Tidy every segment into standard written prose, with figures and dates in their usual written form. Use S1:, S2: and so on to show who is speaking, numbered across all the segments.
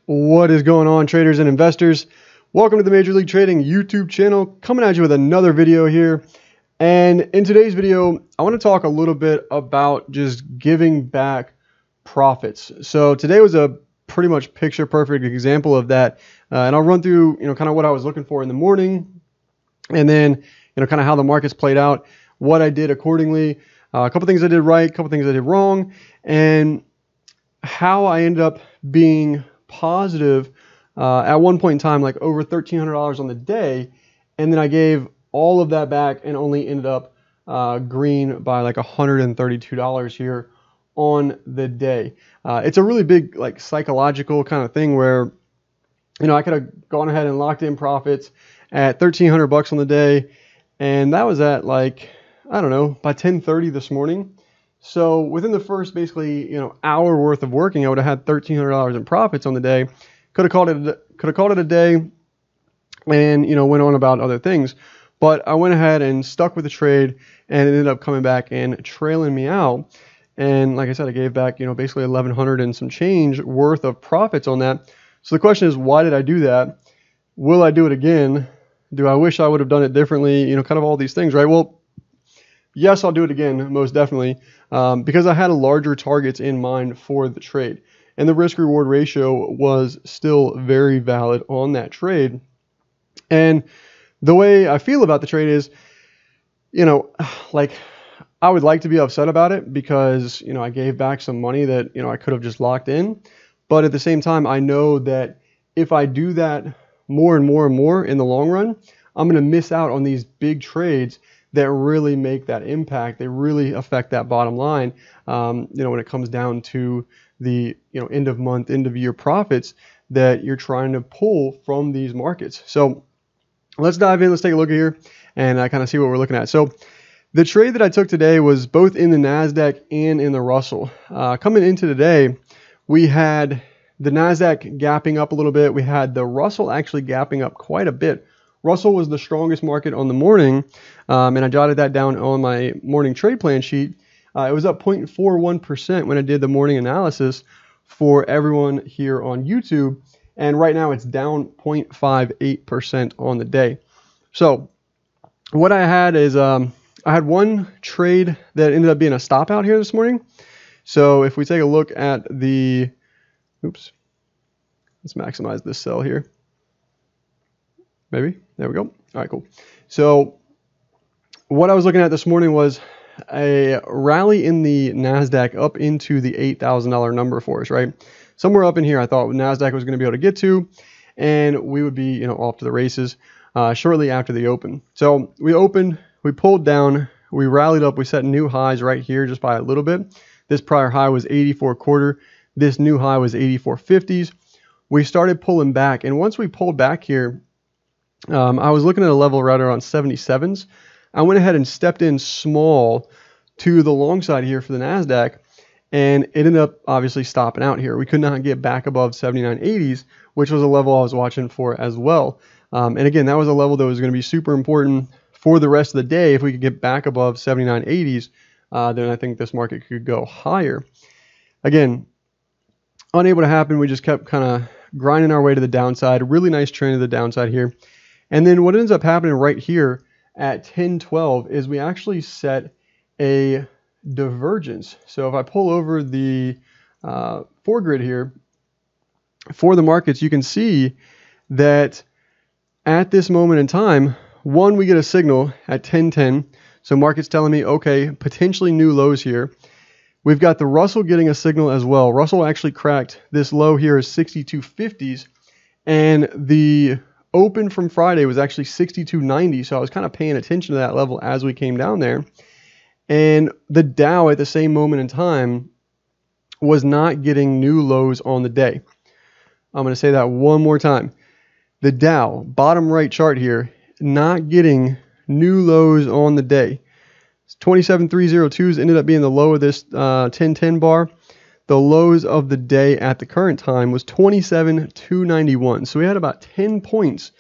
S1: What is going on, traders and investors? Welcome to the Major League Trading YouTube channel, coming at you with another video here. And in today's video, I want to talk a little bit about just giving back profits. So today was a pretty much picture perfect example of that. And I'll run through, kind of what I was looking for in the morning, and then, kind of how the markets played out, what I did accordingly, a couple things I did right, a couple things I did wrong, and how I ended up being positive at one point in time, like over $1,300 on the day, and then I gave all of that back and only ended up green by like $132 here on the day. It's a really big like psychological kind of thing where I could have gone ahead and locked in profits at $1,300 on the day, and that was at like, I don't know, by 10:30 this morning. So within the first basically hour worth of working, I would have had $1,300 in profits on the day. Could have called it a day, and went on about other things. But I went ahead and stuck with the trade, and it ended up coming back and trailing me out. And like I said, I gave back basically 1,100 and some change worth of profits on that. So the question is, why did I do that? Will I do it again? Do I wish I would have done it differently? Kind of all these things, right? Well, yes, I'll do it again, most definitely, because I had a larger targets in mind for the trade. And the risk-reward ratio was still very valid on that trade. And the way I feel about the trade is, like I would like to be upset about it because, I gave back some money that, I could have just locked in. But at the same time, I know that if I do that more and more and more in the long run, I'm going to miss out on these big trades that really make that impact. They really affect that bottom line, when it comes down to the end of month, end of year profits that you're trying to pull from these markets. So let's dive in. Let's take a look at here and kind of see what we're looking at. So the trade that I took today was both in the Nasdaq and in the Russell. Coming into today, we had the Nasdaq gapping up a little bit. We had the Russell actually gapping up quite a bit. Russell was the strongest market on the morning, and I jotted that down on my morning trade plan sheet. It was up 0.41% when I did the morning analysis for everyone here on YouTube, and right now it's down 0.58% on the day. So what I had is I had one trade that ended up being a stop out here this morning. So if we take a look at the, let's maximize this sell here. Maybe. There we go. All right, cool. So what I was looking at this morning was a rally in the NASDAQ up into the $8,000 number for us, right? Somewhere up in here I thought NASDAQ was going to be able to get to, and we would be, off to the races shortly after the open. So we opened, we pulled down, we rallied up, we set new highs right here just by a little bit. This prior high was 84.25. This new high was 84.50s. We started pulling back, and once we pulled back here, I was looking at a level right around 77s. I went ahead and stepped in small to the long side here for the NASDAQ, and it ended up obviously stopping out here. We could not get back above 79.80s, which was a level I was watching for as well. And again, that was a level that was going to be super important for the rest of the day. If we could get back above 79.80s, then I think this market could go higher. Again, unable to happen. We just kept kind of grinding our way to the downside. Really nice trend to the downside here. And then what ends up happening right here at 10:12 is we actually set a divergence. So if I pull over the foregrid here for the markets, you can see that at this moment in time, one, we get a signal at 10:10. So market's telling me, okay, potentially new lows here. We've got the Russell getting a signal as well. Russell actually cracked this low here is 62.50s, and the open from Friday was actually 62.90. So I was kind of paying attention to that level as we came down there. And the Dow at the same moment in time was not getting new lows on the day. I'm going to say that one more time. The Dow, bottom right chart here, not getting new lows on the day. 27,302s ended up being the low of this 1010 bar. The lows of the day at the current time was 27,291. So we had about 10 points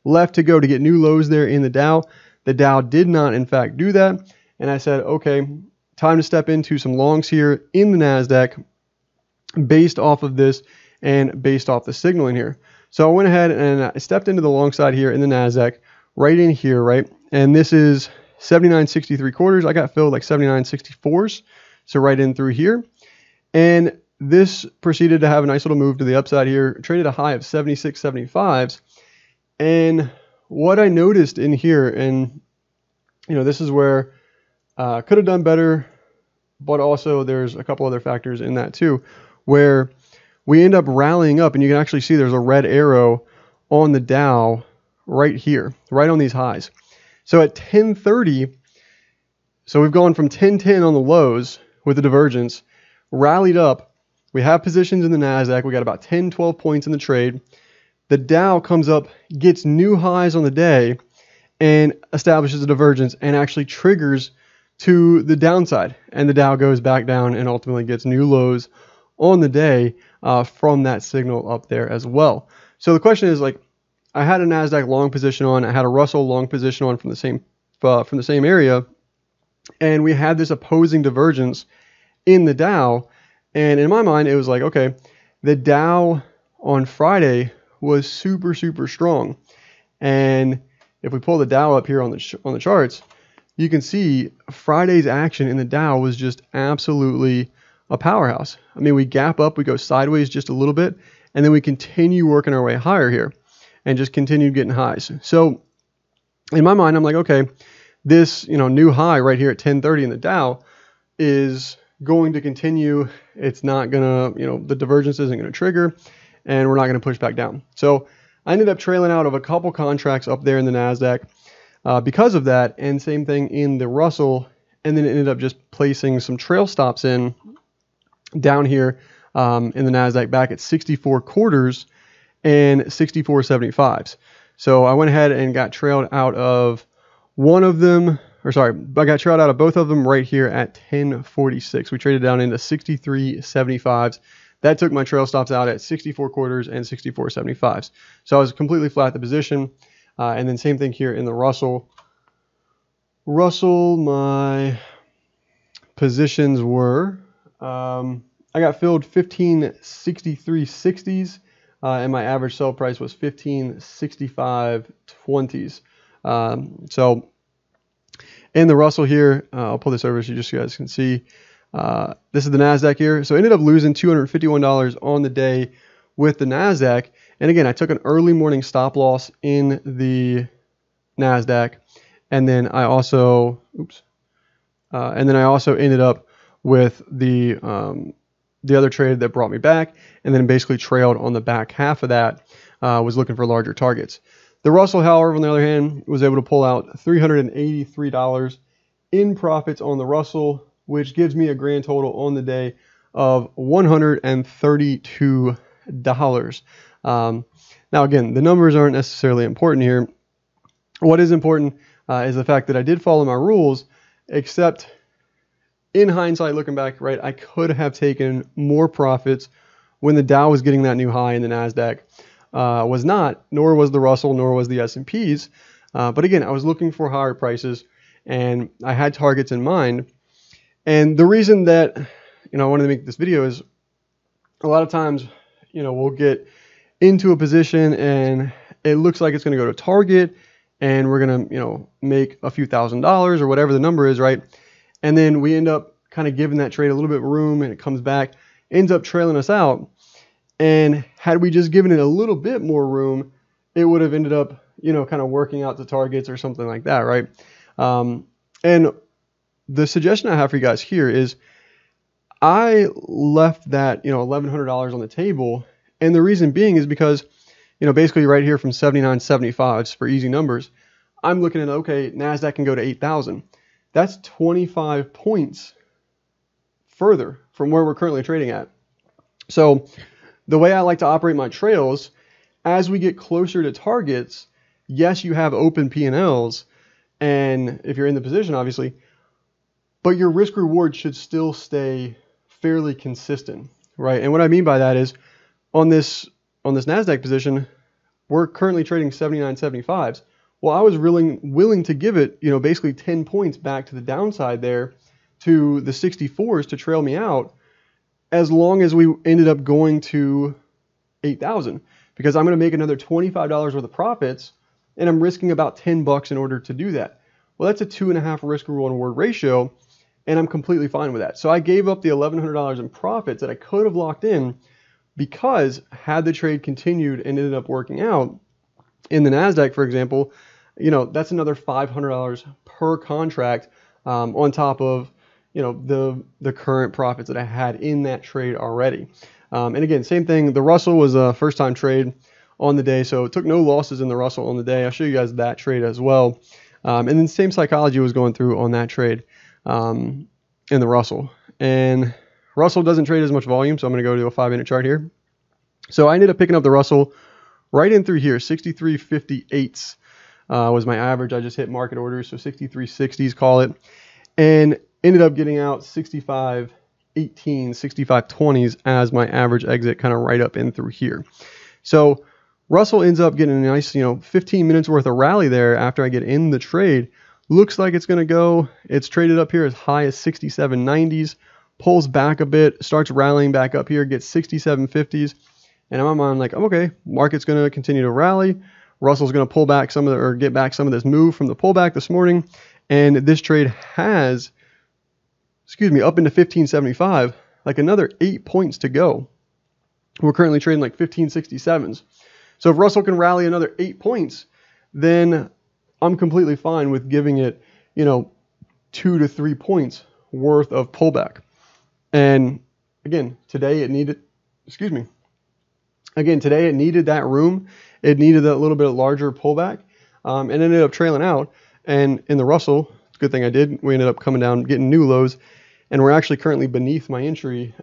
S1: left to go to get new lows there in the Dow. The Dow did not, in fact, do that. And I said, okay, time to step into some longs here in the NASDAQ based off of this and based off the signal in here. So I went ahead and I stepped into the long side here in the Nasdaq, right in here, right? And this is 79.63 I got filled like 79.64s, so right in through here. And this proceeded to have a nice little move to the upside here, traded a high of 76.75s. And what I noticed in here, and this is where could have done better, but also there's a couple other factors in that too, where we end up rallying up, and you can actually see there's a red arrow on the Dow right here, right on these highs. So at 10:30, so we've gone from 10.10 on the lows with the divergence, rallied up. We have positions in the Nasdaq. We got about 10, 12 points in the trade. The Dow comes up, gets new highs on the day, and establishes a divergence and actually triggers to the downside. And the Dow goes back down and ultimately gets new lows on the day from that signal up there as well. So the question is, like, I had a Nasdaq long position on, I had a Russell long position on from the same area, and we had this opposing divergence in the Dow. And in my mind, it was like, okay, the Dow on Friday was super, super strong. And if we pull the Dow up here on the charts, you can see Friday's action in the Dow was just absolutely a powerhouse. I mean, we gap up, we go sideways just a little bit, and then we continue working our way higher here and just continue getting highs. So in my mind, I'm like, okay, this new high right here at 10:30 in the Dow is going to continue. It's not gonna, the divergence isn't gonna trigger, and we're not gonna push back down. So I ended up trailing out of a couple contracts up there in the Nasdaq because of that, and same thing in the Russell, and then it ended up just placing some trail stops in down here in the Nasdaq back at 64 quarters and 64.75s. So I went ahead and got trailed out of one of them, or sorry, I got trailed out of both of them right here at 10.46. We traded down into 63.75s. That took my trail stops out at 64 quarters and 64.75s. So I was completely flat the position. And then same thing here in the Russell. My positions were, I got filled 15.6360s, and my average sell price was 15.6520s. So in the Russell here, I'll pull this over so you guys can see. This is the Nasdaq here. So I ended up losing $251 on the day with the Nasdaq. And again, I took an early morning stop loss in the Nasdaq, and then I also, ended up with the other trade that brought me back, and then basically trailed on the back half of that. Was looking for larger targets. The Russell, however, on the other hand, was able to pull out $383 in profits on the Russell, which gives me a grand total on the day of $132. Now, again, the numbers aren't necessarily important here. What is important is the fact that I did follow my rules, except in hindsight, looking back, right, I could have taken more profits when the Dow was getting that new high and the Nasdaq was not, nor was the Russell, nor was the S&Ps. But again, I was looking for higher prices, and I had targets in mind. And the reason that I wanted to make this video is a lot of times, we'll get into a position and it looks like it's going to go to target, and we're going to, make a few $1,000s or whatever the number is, right? And then we end up kind of giving that trade a little bit of room, and it comes back, ends up trailing us out. And had we just given it a little bit more room, it would have ended up, kind of working out the targets or something like that, right? And the suggestion I have for you guys here is I left that, $1,100 on the table. And the reason being is because, basically right here from 79.75s for easy numbers, I'm looking at, okay, NASDAQ can go to 8,000. That's 25 points further from where we're currently trading at. So the way I like to operate my trails, as we get closer to targets, yes, you have open P&Ls, and if you're in the position, obviously, but your risk reward should still stay fairly consistent, right? And what I mean by that is on this NASDAQ position, we're currently trading 79.75s. Well, I was willing to give it, basically 10 points back to the downside there to the 64s to trail me out, as long as we ended up going to 8,000 because I'm going to make another $25 worth of profits, and I'm risking about 10 bucks in order to do that. Well, that's a 2.5 risk reward ratio, and I'm completely fine with that. So I gave up the $1,100 in profits that I could have locked in, because had the trade continued and ended up working out in the Nasdaq, for example, you know, that's another $500 per contract on top of, you know, the current profits that I had in that trade already. And again, same thing. The Russell was a first-time trade on the day, so it took no losses in the Russell on the day. I'll show you guys that trade as well. And then same psychology was going through on that trade in the Russell. And Russell doesn't trade as much volume, so I'm going to go to a 5-minute chart here. So I ended up picking up the Russell right in through here. 63.58 was my average. I just hit market orders, so 63.60s, call it, and ended up getting out 65.18, 65.20s as my average exit, kind of right up in through here. So Russell ends up getting a nice, 15 minutes worth of rally there after I get in the trade. Looks like it's going to go. It's traded up here as high as 67.90s, pulls back a bit, starts rallying back up here, gets 67.50s. And in my mind, like, okay, market's going to continue to rally. Russell's going to pull back some of the, or get back some of this move from the pullback this morning. And this trade has, up into 1575, like another 8 points to go. We're currently trading like 1567s. So if Russell can rally another 8 points, then I'm completely fine with giving it, 2 to 3 points worth of pullback. And again, today it needed, today it needed that room. It needed that little bit larger pullback, and ended up trailing out. And in the Russell, it's a good thing I did. We ended up coming down, getting new lows, and we're actually currently beneath my entry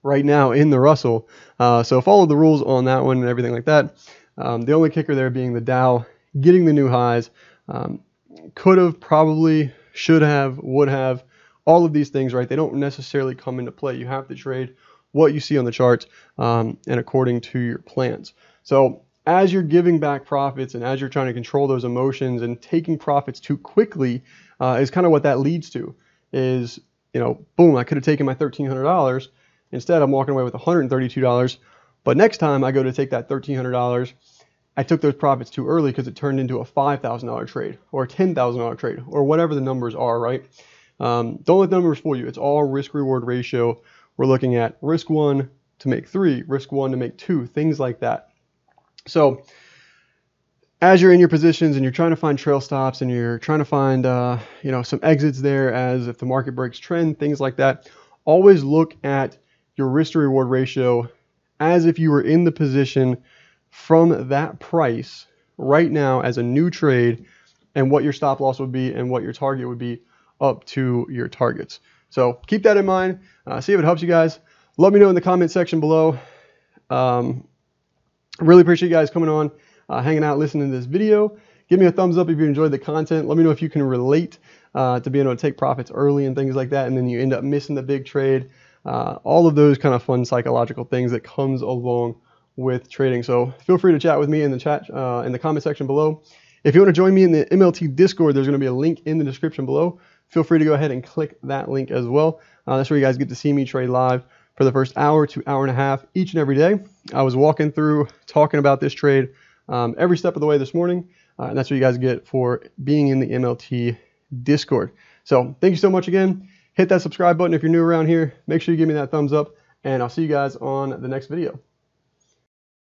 S1: right now in the Russell. So follow the rules on that one and everything like that. The only kicker there being the Dow getting the new highs. Could have, probably, should have, would have, all of these things, right? They don't necessarily come into play. You have to trade what you see on the charts and according to your plans. So as you're giving back profits and as you're trying to control those emotions, and taking profits too quickly is kind of what that leads to. Is, boom, I could have taken my $1,300. Instead, I'm walking away with $132. But next time I go to take that $1,300, I took those profits too early because it turned into a $5,000 trade or a $10,000 trade or whatever the numbers are, right? Don't let the numbers fool you. It's all risk-reward ratio. We're looking at risk 1 to make 3, risk 1 to make 2, things like that. So as you're in your positions and you're trying to find trail stops and you're trying to find some exits there, as if the market breaks trend, things like that, always look at your risk to reward ratio as if you were in the position from that price right now as a new trade, and what your stop loss would be and what your target would be up to your targets. So keep that in mind. See if it helps you guys. Let me know in the comment section below. Really appreciate you guys coming on, hanging out, listening to this video. Give me a thumbs up if you enjoyed the content. Let me know if you can relate to being able to take profits early and things like that, and then you end up missing the big trade. All of those kind of fun psychological things that comes along with trading. So feel free to chat with me in the chat, in the comment section below. If you want to join me in the MLT Discord, there's going to be a link in the description below. Feel free to go ahead and click that link as well. That's where you guys get to see me trade live for the first hour to hour and a half each and every day. I was walking through, talking about this trade every step of the way this morning, and that's what you guys get for being in the MLT Discord. So thank you so much again. Hit that subscribe button if you're new around here. Make sure you give me that thumbs up, and I'll see you guys on the next video.